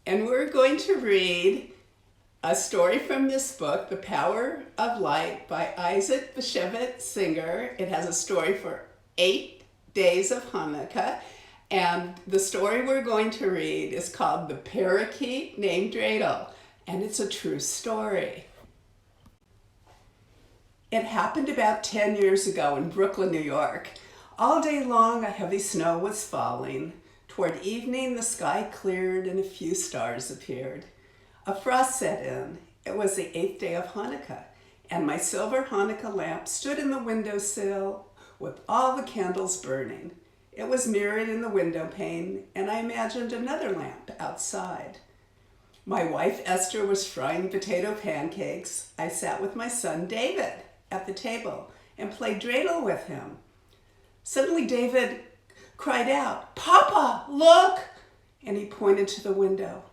And we're going to read a story from this book, The Power of Light by Isaac Bashevis Singer. It has a story for 8 days of Hanukkah. And the story we're going to read is called The Parakeet Named Dreidel. And it's a true story. It happened about 10 years ago in Brooklyn, New York. All day long, a heavy snow was falling. Toward evening, the sky cleared and a few stars appeared. A frost set in. It was the 8th day of Hanukkah, and my silver Hanukkah lamp stood in the windowsill with all the candles burning. It was mirrored in the window pane, and I imagined another lamp outside. My wife Esther was frying potato pancakes. I sat with my son David at the table and played dreidel with him. Suddenly David cried out, "Papa, look!" And he pointed to the window.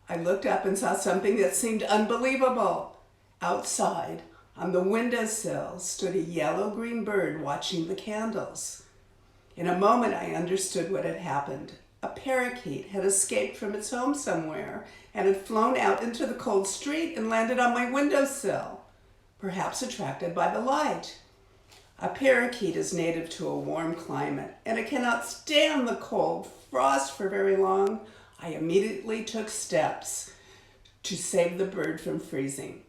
I looked up and saw something that seemed unbelievable. Outside, on the windowsill, stood a yellow-green bird watching the candles. In a moment, I understood what had happened. A parakeet had escaped from its home somewhere and had flown out into the cold street and landed on my windowsill, perhaps attracted by the light. A parakeet is native to a warm climate, and it cannot stand the cold frost for very long. I immediately took steps to save the bird from freezing.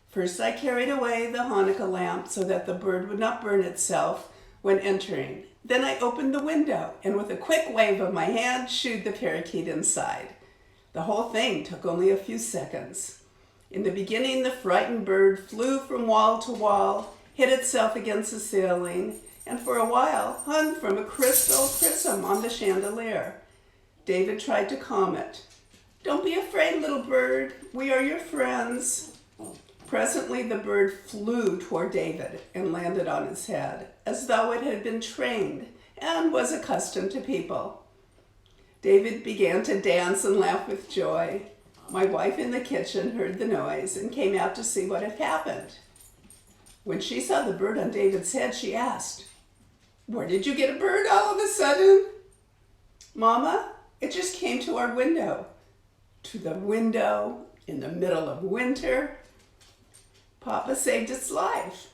First, I carried away the Hanukkah lamp so that the bird would not burn itself when entering. Then I opened the window and with a quick wave of my hand, shooed the parakeet inside. The whole thing took only a few seconds. In the beginning, the frightened bird flew from wall to wall, hit itself against the ceiling, and for a while hung from a crystal prism on the chandelier. David tried to calm it. "Don't be afraid, little bird. We are your friends." Presently, the bird flew toward David and landed on his head, as though it had been trained and was accustomed to people. David began to dance and laugh with joy. My wife in the kitchen heard the noise and came out to see what had happened. When she saw the bird on David's head, she asked, "Where did you get a bird all of a sudden?" "Mama, it just came to our window." "To the window in the middle of winter?" "Papa saved its life."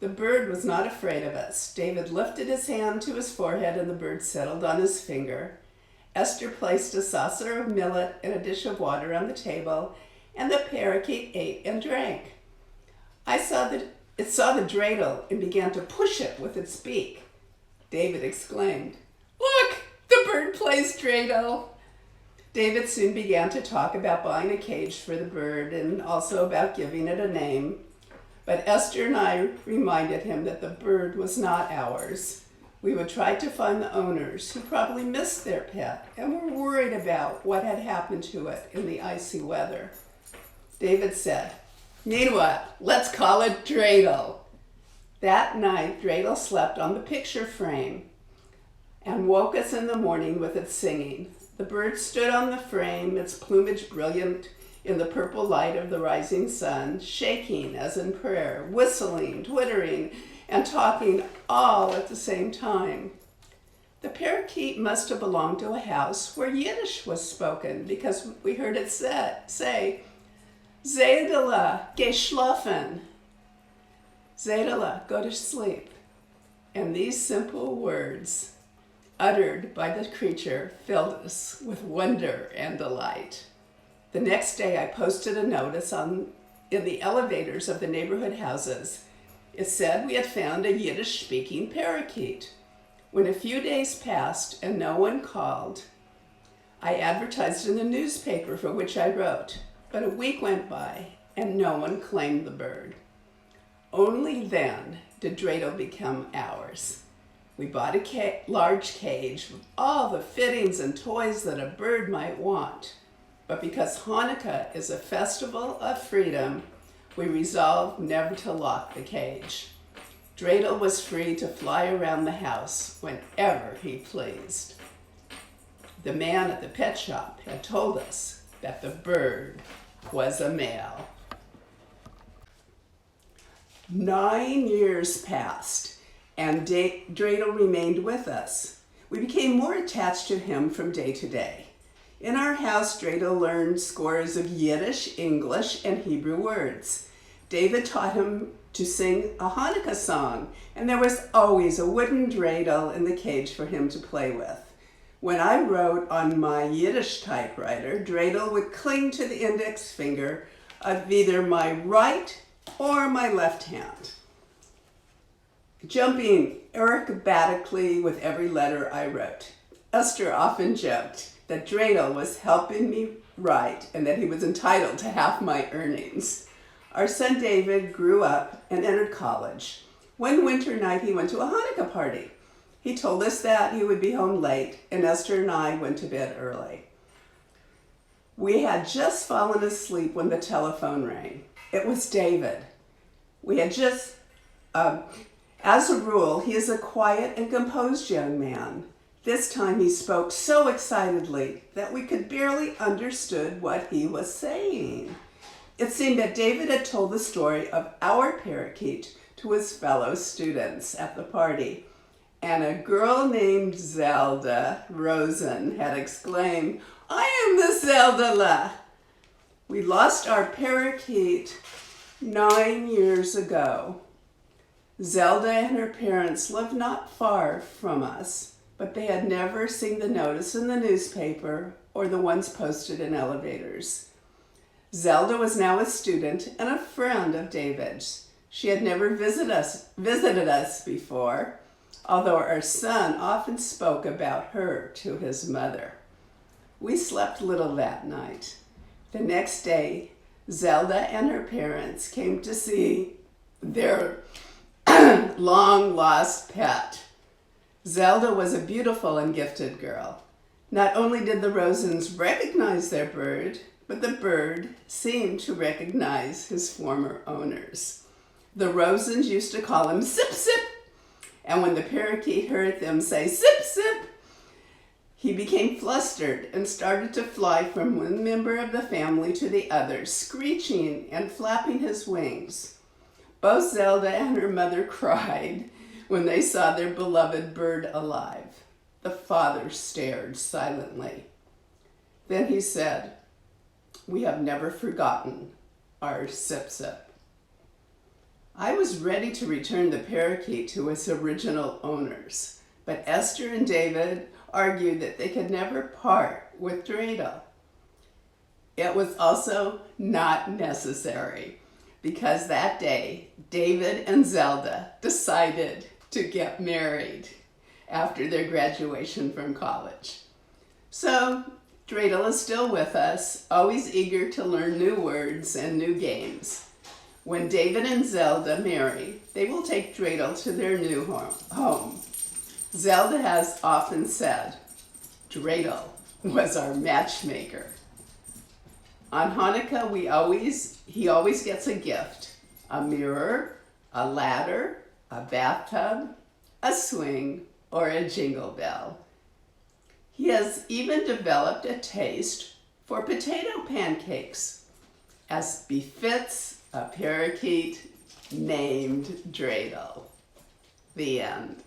The bird was not afraid of us. David lifted his hand to his forehead and the bird settled on his finger. Esther placed a saucer of millet and a dish of water on the table, and the parakeet ate and drank. It saw the dreidel and began to push it with its beak. David exclaimed, "Look, the bird plays dreidel." David soon began to talk about buying a cage for the bird and also about giving it a name. But Esther and I reminded him that the bird was not ours. We would try to find the owners who probably missed their pet and were worried about what had happened to it in the icy weather. David said, "Meanwhile, let's call it Dreidel." That night, Dreidel slept on the picture frame and woke us in the morning with its singing. The bird stood on the frame, its plumage brilliant in the purple light of the rising sun, shaking as in prayer, whistling, twittering, and talking all at the same time. The parakeet must have belonged to a house where Yiddish was spoken, because we heard it say, "Dreidel, geh schlafen." Dreidel, go to sleep. And these simple words, uttered by the creature, filled us with wonder and delight. The next day, I posted a notice in the elevators of the neighborhood houses. It said we had found a Yiddish-speaking parakeet. When a few days passed and no one called, I advertised in the newspaper for which I wrote. But a week went by and no one claimed the bird. Only then did Dreidel become ours. We bought a large cage with all the fittings and toys that a bird might want. But because Hanukkah is a festival of freedom, we resolved never to lock the cage. Dreidel was free to fly around the house whenever he pleased. The man at the pet shop had told us that the bird was a male. 9 years passed, and Dreidel remained with us. We became more attached to him from day to day. In our house, Dreidel learned scores of Yiddish, English, and Hebrew words. David taught him to sing a Hanukkah song, and there was always a wooden dreidel in the cage for him to play with. When I wrote on my Yiddish typewriter, Dreidel would cling to the index finger of either my right or my left hand, jumping acrobatically with every letter I wrote. Esther often joked that Dreidel was helping me write and that he was entitled to half my earnings. Our son David grew up and entered college. One winter night he went to a Hanukkah party. He told us that he would be home late, and Esther and I went to bed early. We had just fallen asleep when the telephone rang. It was David. We had just, as a rule, he is a quiet and composed young man. This time he spoke so excitedly that we could barely understand what he was saying. It seemed that David had told the story of our Parakeet to his fellow students at the party, and a girl named Zelda Rosen had exclaimed, "I am the Zelda." We lost our Parakeet 9 years ago. Zelda and her parents lived not far from us, but they had never seen the notice in the newspaper or the ones posted in elevators. Zelda was now a student and a friend of David's. She had never visited us before, although our son often spoke about her to his mother. We slept little that night. The next day, Zelda and her parents came to see their long-lost pet. Zelda was a beautiful and gifted girl. Not only did the Rosens recognize their bird, but the bird seemed to recognize his former owners. The Rosens used to call him Sip Sip, and when the parakeet heard them say Sip Sip, he became flustered and started to fly from one member of the family to the other, screeching and flapping his wings. Both Zelda and her mother cried when they saw their beloved bird alive. The father stared silently. Then he said, "We have never forgotten our Sip Sip." I was ready to return the parakeet to its original owners, but Esther and David argued that they could never part with Dreidel. It was also not necessary, because that day, David and Zelda decided to get married after their graduation from college. So, Dreidel is still with us, always eager to learn new words and new games. When David and Zelda marry, they will take Dreidel to their new home. Zelda has often said, Dreidel was our matchmaker. On Hanukkah, he always gets a gift: a mirror, a ladder, a bathtub, a swing, or a jingle bell. He has even developed a taste for potato pancakes, as befits a parakeet named Dreidel. The end.